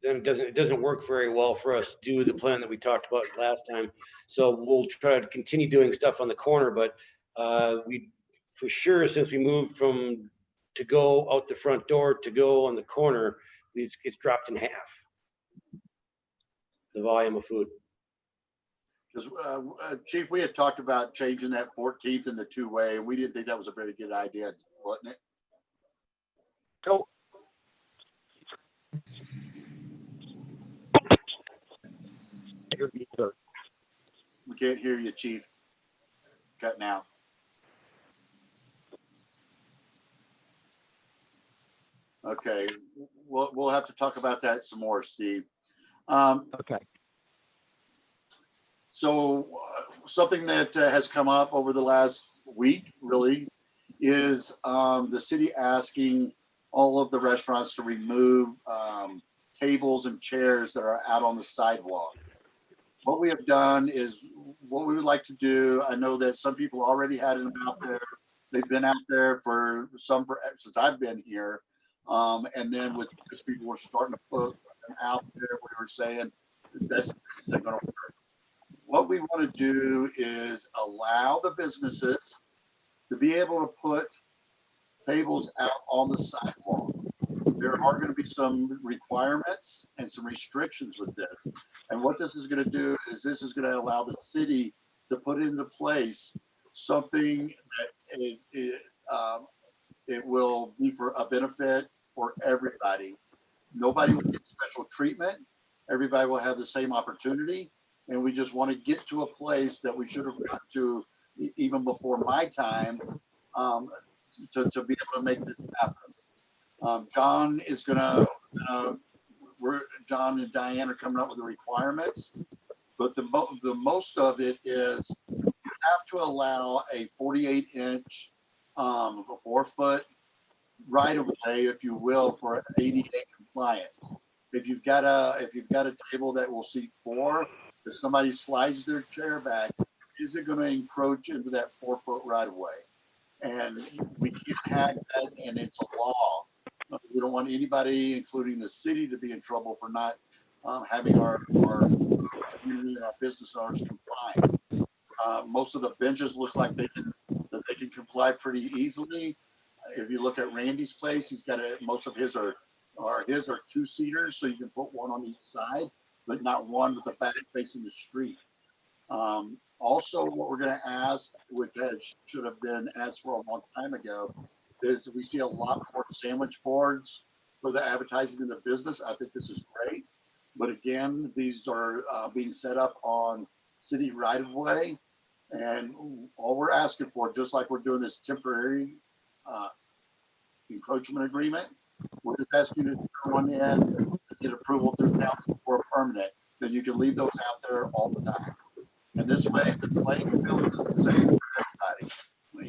then it doesn't work very well for us to do the plan that we talked about last time. So we'll try to continue doing stuff on the corner, but we for sure, since we moved from to go out the front door to go on the corner, it's dropped in half, the volume of food. Because Chief, we had talked about changing that 14th and the two-way, and we didn't think that was a very good idea, wasn't it? So, We can't hear you, Chief. Cutting out. Okay, we'll have to talk about that some more, Steve. Okay. So something that has come up over the last week really is the city asking all of the restaurants to remove tables and chairs that are out on the sidewalk. What we have done is what we would like to do. I know that some people already had them out there. They've been out there for since I've been here. And then with this, people were starting to put them out there. We were saying this isn't going to work. What we want to do is allow the businesses to be able to put tables out on the sidewalk. There are going to be some requirements and some restrictions with this. And what this is going to do is this is going to allow the city to put into place something that it will be for a benefit for everybody. Nobody will get special treatment. Everybody will have the same opportunity. And we just want to get to a place that we should have gotten to even before my time to be able to make this happen. John is gonna, John and Diane are coming up with the requirements, but the most of it is you have to allow a 48-inch, 4-foot right of way, if you will, for ADA compliance. If you've got a table that will seat 4, if somebody slides their chair back, is it going to encroach into that 4-foot right of way? And we can't have that, and it's a law. We don't want anybody, including the city, to be in trouble for not having our community and our business owners comply. Most of the benches look like they can comply pretty easily. If you look at Randy's place, he's got most of his are 2-seaters, so you can put one on each side, but not one with the back facing the street. Also, what we're going to ask, which should have been asked for a long time ago, is we see a lot more sandwich boards for the advertising in the business. I think this is great. But again, these are being set up on city right of way. And all we're asking for, just like we're doing this temporary encroachment agreement, we're just asking you to turn one in and get approval through council for a permanent. Then you can leave those out there all the time. And this way, the playing field is the same for everybody.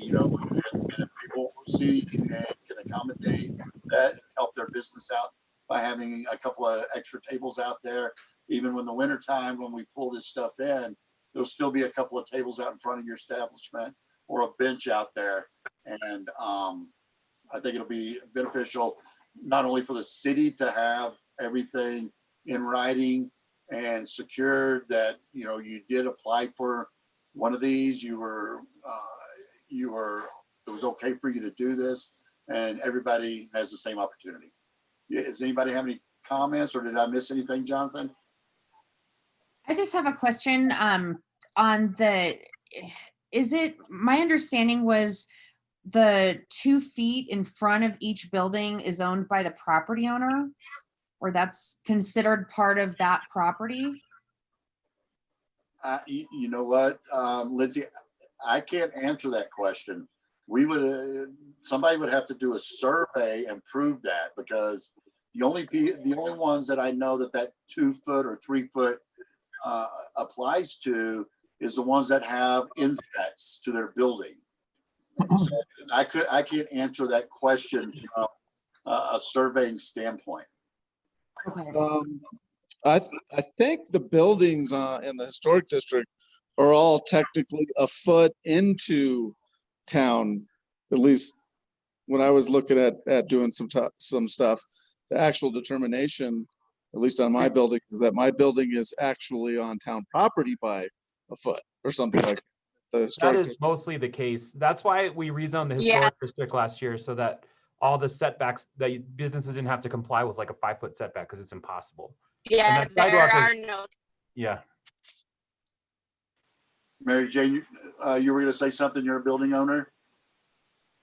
You know, and if people see and can accommodate that and help their business out by having a couple of extra tables out there, even when the winter time, when we pull this stuff in, there'll still be a couple of tables out in front of your establishment or a bench out there. And I think it'll be beneficial not only for the city to have everything in writing and secured that, you know, you did apply for one of these, it was okay for you to do this, and everybody has the same opportunity. Does anybody have any comments, or did I miss anything, Jonathan? I just have a question on my understanding was the 2 feet in front of each building is owned by the property owner, or that's considered part of that property? You know what, Lindsay, I can't answer that question. We would, somebody would have to do a survey and prove that, because the only ones that I know that 2-foot or 3-foot applies to is the ones that have insets to their building. So I can't answer that question from a surveying standpoint. I think the buildings in the historic district are all technically a foot into town. At least when I was looking at doing some stuff, the actual determination, at least on my building, is that my building is actually on town property by a foot or something like that. That is mostly the case. That's why we rezoned the historic district last year, so that all the setbacks that businesses didn't have to comply with, like a 5-foot setback, because it's impossible. Yeah, there are no. Yeah. Mary Jane, you were going to say something. You're a building owner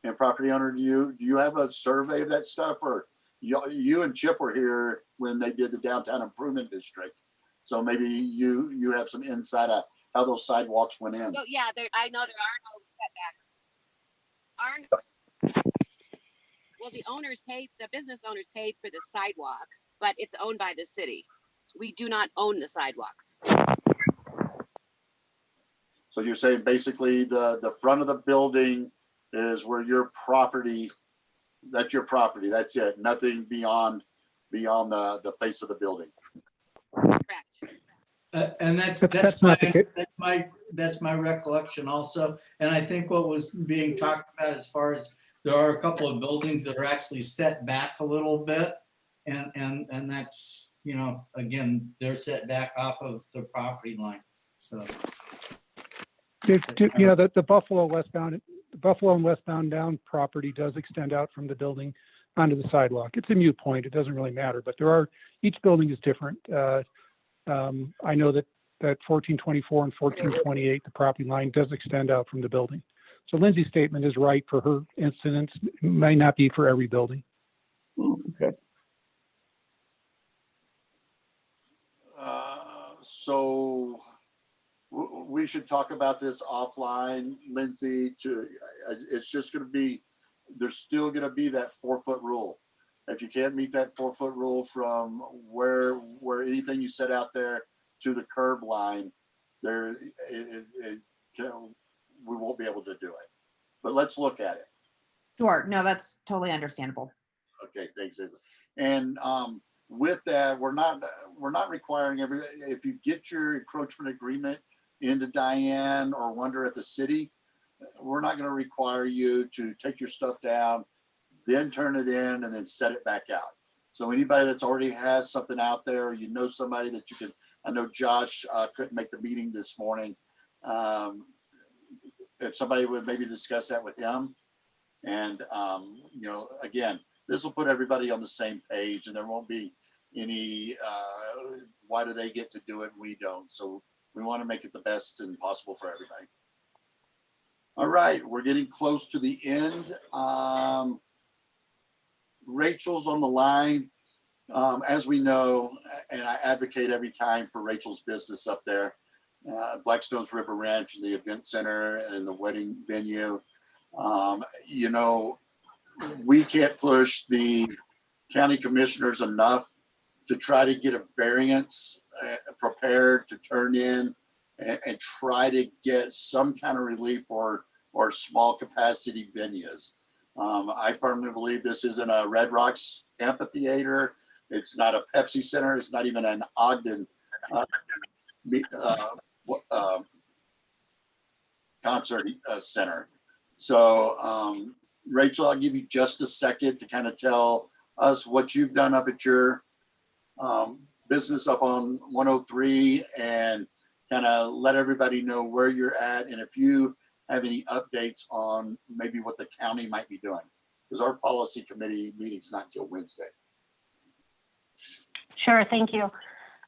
and property owner. Do you have a survey of that stuff, or you and Chip were here when they did the downtown improvement district? So maybe you have some insight of how those sidewalks went in. Oh, yeah, I know there are no setbacks. Well, the business owners paid for the sidewalk, but it's owned by the city. We do not own the sidewalks. So you're saying basically the front of the building is where your property, that's your property. That's it. Nothing beyond the face of the building. Correct. And that's my recollection also. And I think what was being talked about as far as there are a couple of buildings that are actually set back a little bit. And that's, you know, again, they're set back off of the property line. So. You know, the Buffalo and westbound down property does extend out from the building onto the sidewalk. It's a moot point. It doesn't really matter, but each building is different. I know that 1424 and 1428, the property line does extend out from the building. So Lindsay's statement is right for her incidents. It might not be for every building. Okay. So we should talk about this offline, Lindsay. It's just going to be, there's still going to be that 4-foot rule. If you can't meet that 4-foot rule from where anything you set out there to the curb line, we won't be able to do it. But let's look at it. Sure. No, that's totally understandable. Okay, thanks, Isla. And with that, we're not requiring if you get your encroachment agreement into Diane or Wonder at the city, we're not going to require you to take your stuff down, then turn it in, and then set it back out. So anybody that's already has something out there, you know somebody that you can. I know Josh couldn't make the meeting this morning. If somebody would maybe discuss that with him, and you know, again, this will put everybody on the same page, and there won't be any why do they get to do it and we don't. So we want to make it the best and possible for everybody. All right, we're getting close to the end. Rachel's on the line. As we know, and I advocate every time for Rachel's business up there, Blackstone's River Ranch, the event center and the wedding venue. You know, we can't push the county commissioners enough to try to get a variance prepared to turn in and try to get some kind of relief for small capacity venues. I firmly believe this isn't a Red Rocks amphitheater. It's not a Pepsi Center. It's not even an Ogden concert center. So Rachel, I'll give you just a second to kind of tell us what you've done up at your business up on 103 and kind of let everybody know where you're at and if you have any updates on maybe what the county might be doing, because our policy committee meeting's not till Wednesday. Sure, thank you.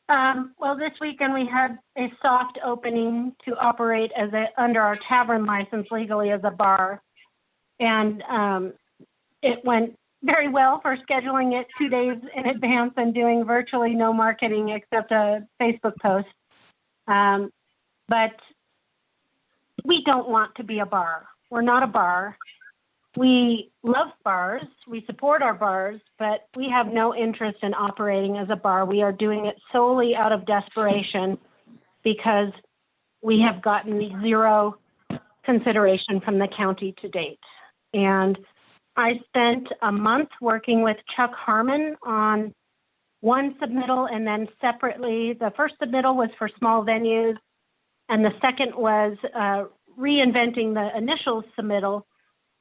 Well, this weekend we had a soft opening to operate under our tavern license legally as a bar. And it went very well for scheduling it 2 days in advance and doing virtually no marketing except a Facebook post. But we don't want to be a bar. We're not a bar. We love bars, we support our bars, but we have no interest in operating as a bar. We are doing it solely out of desperation because we have gotten zero consideration from the county to date. And I spent a month working with Chuck Harmon on one submittal, and then separately, the first submittal was for small venues, and the second was reinventing the initial submittal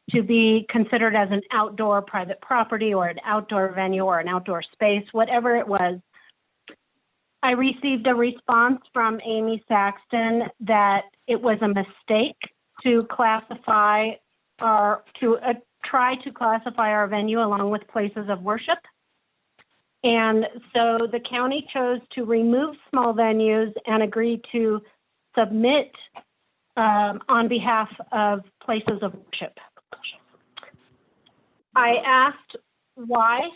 to be considered as an outdoor private property or an outdoor venue or an outdoor space, whatever it was. I received a response from Amy Saxton that it was a mistake to classify try to classify our venue along with places of worship. And so the county chose to remove small venues and agree to submit on behalf of places of worship. I asked why,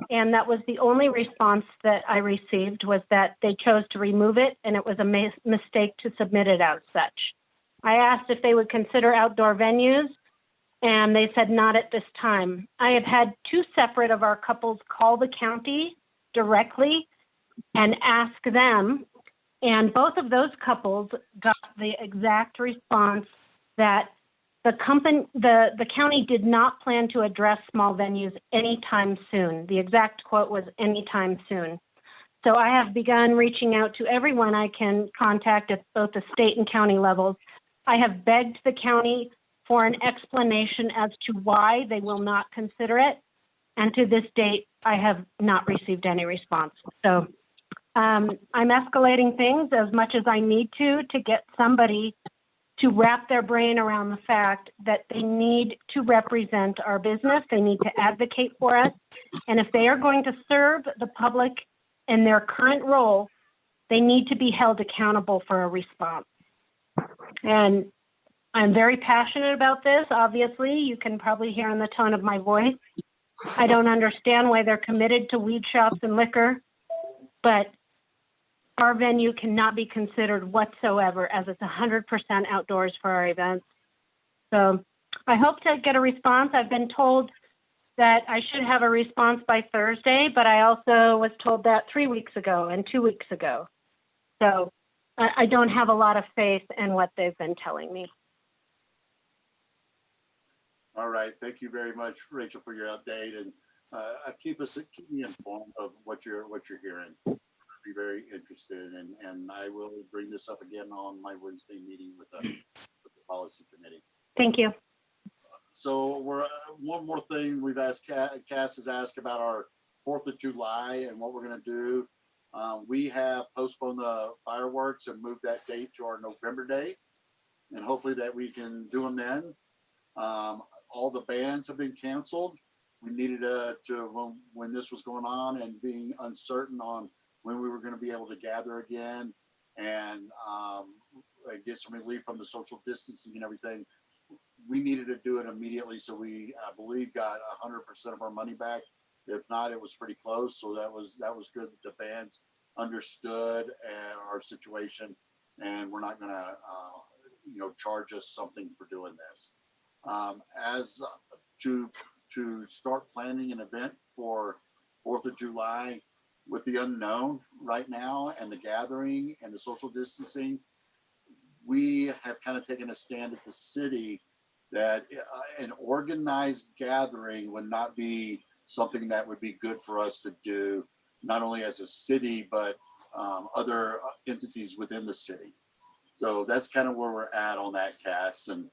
And that was the only response that I received, was that they chose to remove it and it was a mistake to submit it as such. I asked if they would consider outdoor venues and they said not at this time. I have had 2 separate of our couples call the county directly and ask them, and both of those couples got the exact response that the county did not plan to address small venues anytime soon. The exact quote was anytime soon. So I have begun reaching out to everyone I can contact at both the state and county levels. I have begged the county for an explanation as to why they will not consider it. And to this date, I have not received any response. So I'm escalating things as much as I need to get somebody to wrap their brain around the fact that they need to represent our business. They need to advocate for us. And if they are going to serve the public in their current role, they need to be held accountable for a response. And I'm very passionate about this. Obviously, you can probably hear in the tone of my voice. I don't understand why they're committed to weed shops and liquor, but our venue cannot be considered whatsoever, as it's 100% outdoors for our events. So I hope to get a response. I've been told that I should have a response by Thursday, but I also was told that 3 weeks ago and 2 weeks ago. So I don't have a lot of faith in what they've been telling me. All right, thank you very much, Rachel, for your update, and keep me informed of what you're hearing. I'd be very interested, and I will bring this up again on my Wednesday meeting with the policy committee. Thank you. So we're one more thing we've asked. Cass has asked about our 4th of July and what we're going to do. We have postponed the fireworks and moved that date to our November date, and hopefully that we can do them then. All the bands have been canceled. We needed to when this was going on and being uncertain on when we were going to be able to gather again and get some relief from the social distancing and everything. We needed to do it immediately, so we, I believe, got 100% of our money back. If not, it was pretty close. So that was good that the bands understood our situation, and we're not going to charge us something for doing this. As to start planning an event for 4th of July with the unknown right now and the gathering and the social distancing, we have kind of taken a stand at the city that an organized gathering would not be something that would be good for us to do, not only as a city, but other entities within the city. So that's kind of where we're at on that, Cass. And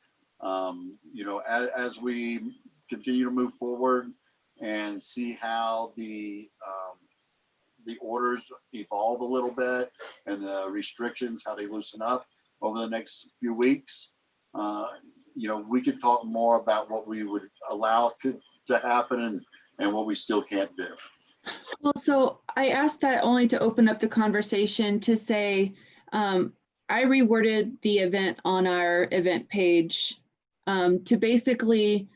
as we continue to move forward and see how the orders evolve a little bit and the restrictions, how they loosen up over the next few weeks, we could talk more about what we would allow to happen and what we still can't do. Well, so I asked that only to open up the conversation to say, I reworded the event on our event page to basically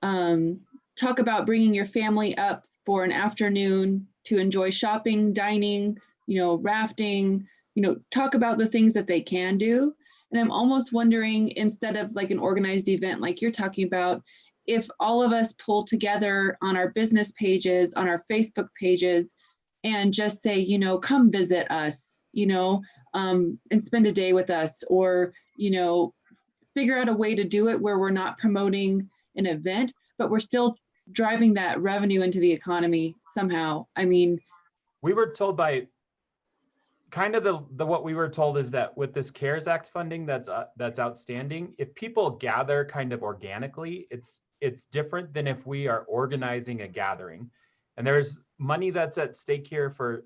talk about bringing your family up for an afternoon to enjoy shopping, dining, rafting, talk about the things that they can do. And I'm almost wondering, instead of like an organized event like you're talking about, if all of us pull together on our business pages, on our Facebook pages, and just say, come visit us, and spend a day with us, or, figure out a way to do it where we're not promoting an event, but we're still driving that revenue into the economy somehow. I mean, we were told by kind of the what we were told is that with this CARES Act funding that's outstanding, if people gather kind of organically, it's different than if we are organizing a gathering. And there's money that's at stake here for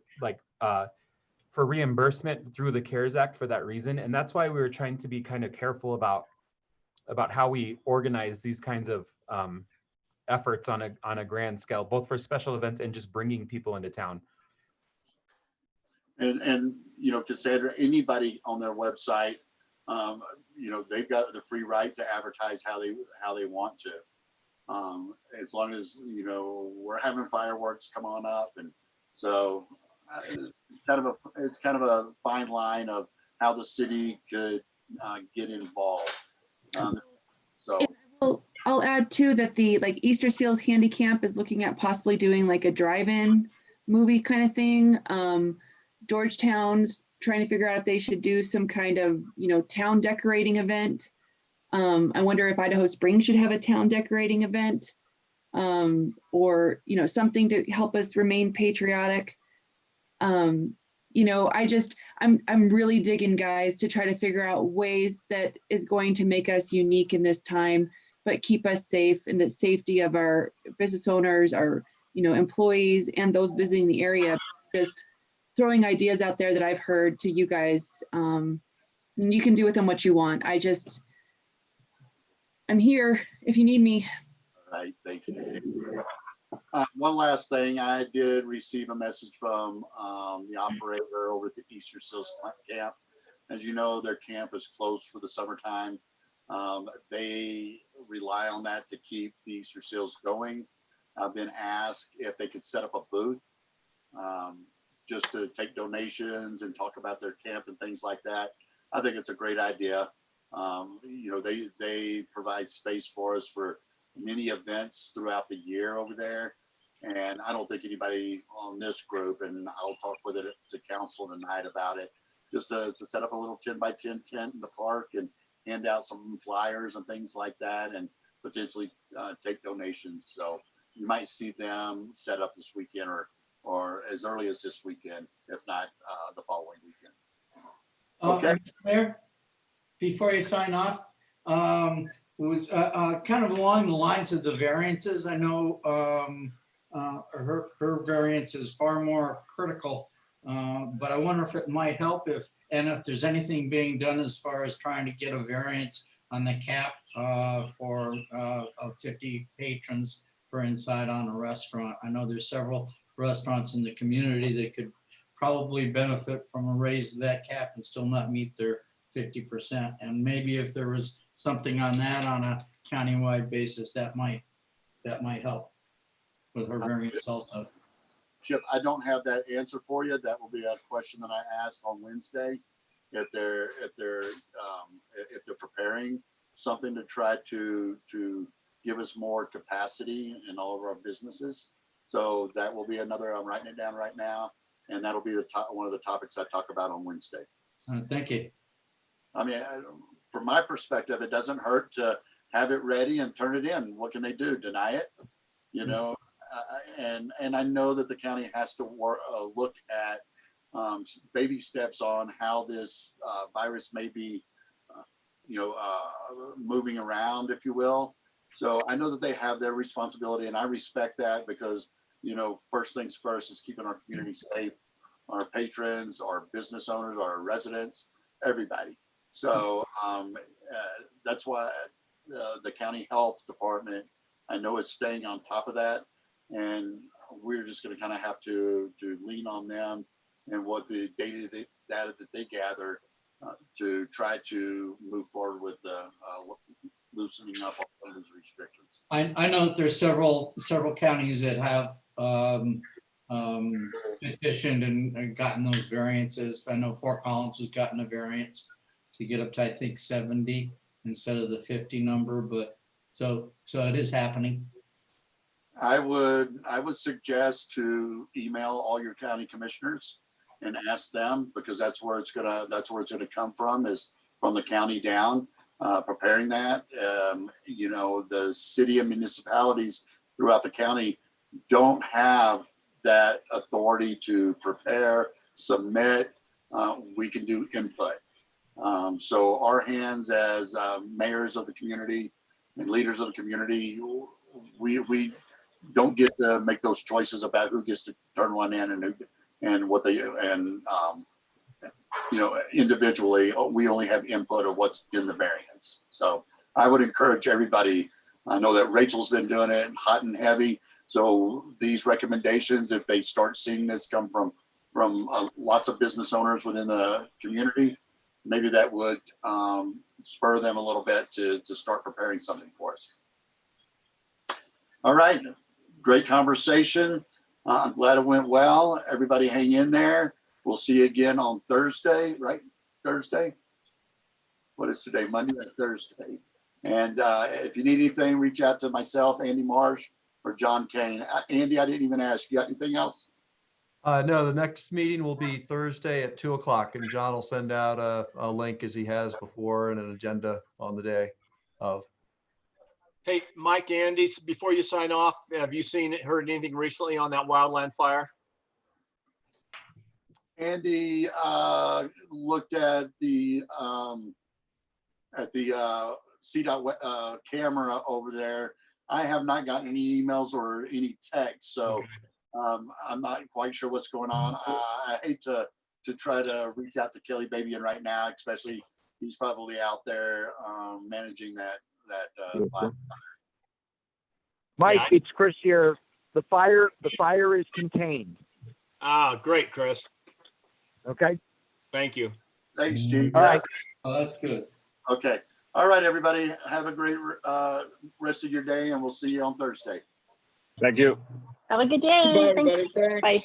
for reimbursement through the CARES Act for that reason. And that's why we were trying to be kind of careful about how we organize these kinds of efforts on a grand scale, both for special events and just bringing people into town. And Cassandra, anybody on their website, they've got the free right to advertise how they want to. As long as, you know, we're having fireworks, come on up. And so it's kind of a fine line of how the city could get involved. So I'll add too that the like Easter Seals Handy Camp is looking at possibly doing like a drive-in movie kind of thing. Georgetown's trying to figure out if they should do some kind of, you know, town decorating event. I wonder if Idaho Springs should have a town decorating event, or, you know, something to help us remain patriotic. You know, I'm really digging, guys, to try to figure out ways that is going to make us unique in this time, but keep us safe, and the safety of our business owners, our, you know, employees, and those visiting the area. Just throwing ideas out there that I've heard to you guys. You can do with them what you want. I'm here if you need me. All right, thanks. One last thing, I did receive a message from the operator over at the Easter Seals camp. As you know, their camp is closed for the summertime. They rely on that to keep the Easter Seals going. I've been asked if they could set up a booth just to take donations and talk about their camp and things like that. I think it's a great idea. You know, they provide space for us for many events throughout the year over there. And I don't think anybody on this group, and I'll talk with it to council tonight about it, just to set up a little 10 by 10 tent in the park and hand out some flyers and things like that, and potentially take donations. So you might see them set up this weekend or as early as this weekend, if not the following weekend. Okay. Mr. Mayor, before you sign off, was kind of along the lines of the variances. I know her variance is far more critical, but I wonder if it might help if there's anything being done as far as trying to get a variance on the cap for 50 patrons for inside on a restaurant. I know there's several restaurants in the community that could probably benefit from a raise of that cap and still not meet their 50%. And maybe if there was something on that on a countywide basis, that might help with her variance also. Chip, I don't have that answer for you. That will be a question that I ask on Wednesday if they're preparing something to try to give us more capacity in all of our businesses. So that will be another. I'm writing it down right now, and that'll be one of the topics I talk about on Wednesday. Thank you. I mean, from my perspective, it doesn't hurt to have it ready and turn it in. What can they do? Deny it? You know, and I know that the county has to look at baby steps on how this virus may be, moving around, if you will. So I know that they have their responsibility, and I respect that because, you know, first things first is keeping our community safe, our patrons, our business owners, our residents, everybody. So that's why the county health department, I know, is staying on top of that, and we're just going to kind of have to lean on them and what the data that they gather to try to move forward with the loosening up all of those restrictions. I know that there's several counties that have petitioned and gotten those variances. I know Fort Collins has gotten a variance to get up to, I think, 70 instead of the 50 number, but so it is happening. I would suggest to email all your county commissioners and ask them, because that's where it's gonna come from, is from the county down, preparing that. You know, the city and municipalities throughout the county don't have that authority to prepare, submit. We can do input. So our hands as mayors of the community and leaders of the community, we don't get to make those choices about who gets to turn one in and what they and individually we only have input of what's in the variance. So I would encourage everybody. I know that Rachel's been doing it hot and heavy. So these recommendations, if they start seeing this come from lots of business owners within the community, maybe that would spur them a little bit to start preparing something for us. All right, great conversation. I'm glad it went well. Everybody hang in there. We'll see you again on Thursday, right? Thursday? What is today? Monday or Thursday? And if you need anything, reach out to myself, Andy Marsh, or John Cain. Andy, I didn't even ask. You got anything else? No, the next meeting will be Thursday at 2:00, and John will send out a link as he has before and an agenda on the day of. Hey, Mike, Andy, before you sign off, have you heard anything recently on that wildland fire? Andy looked at the CDOT camera over there. I have not gotten any emails or any texts, so I'm not quite sure what's going on. I hate to try to reach out to Kelly Babian right now, especially he's probably out there managing that fire. Mike, it's Chris here. The fire is contained. Ah, great, Chris. Okay. Thank you. Thanks, Chief. All right. Oh, that's good. Okay. All right, everybody. Have a great rest of your day, and we'll see you on Thursday. Thank you. Have a good day. Goodbye, everybody. Thanks. Bye.